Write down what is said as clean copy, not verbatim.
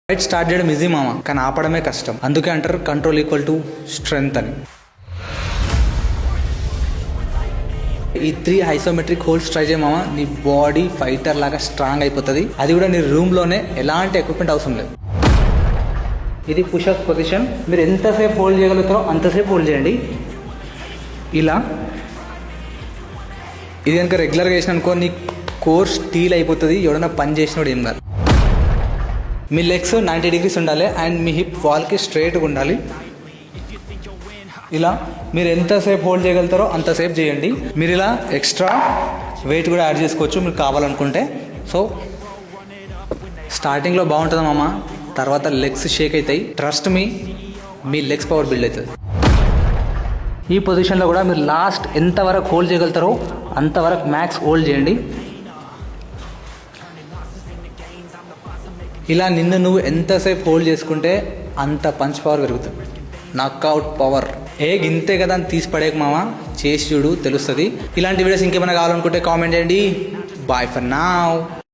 Fight start చేయడం easy మామ, కానీ ఆపడమే కష్టం. అందుకే అంటారు కంట్రోల్ ఈక్వల్ టు స్ట్రెంగ్త్ అని. ఈ 3 ఐసోమెట్రిక్ హోల్డ్స్ ట్రై చేయ మామ, నీ బాడీ ఫైటర్ లాగా స్ట్రాంగ్ అయిపోతుంది. అది కూడా నీ రూమ్లోనే, ఎలాంటి ఎక్విప్మెంట్ అవసరం లేదు. ఇది పుషప్ పొజిషన్. మీరు ఎంతసేపు హోల్డ్ చేయగలుగుతారో అంతసేపు హోల్డ్ చేయండి. ఇలా ఇది కనుక రెగ్యులర్గా చేసిన అనుకో, నీ కోర్ స్టీల్ అయిపోతుంది. ఎవడన్నా పని చేసినోడు ఏం కాదు. మీ లెగ్స్ 90 degrees ఉండాలి అండ్ మీ హిప్ వాల్కి స్ట్రైట్గా ఉండాలి. ఇలా మీరు ఎంతసేపు హోల్డ్ చేయగలుగుతారో అంతసేపు చేయండి. మీరు ఇలా ఎక్స్ట్రా వెయిట్ కూడా యాడ్ చేసుకోవచ్చు మీరు కావాలనుకుంటే. సో స్టార్టింగ్లో బాగుంటుంది మామ, తర్వాత లెగ్స్ షేక్ అవుతాయి. Trust me legs power build అవుతుంది. ఈ పొజిషన్లో కూడా మీరు లాస్ట్ ఎంతవరకు హోల్డ్ చేయగలుగుతారో అంతవరకు మ్యాక్స్ హోల్డ్ చేయండి. ఇలా నిన్ను నువ్వు ఎంతసేపు హోల్డ్ చేసుకుంటే అంత పంచ్ పవర్ పెరుగుతుంది, నాక్అవుట్ పవర్. గింతే కదా అని తీసి పడేక మామ, చేసి చూడు తెలుస్తుంది. ఇలాంటి వీడియోస్ ఇంకేమైనా కావాలనుకుంటే కామెంట్ చేయండి. Bye for now.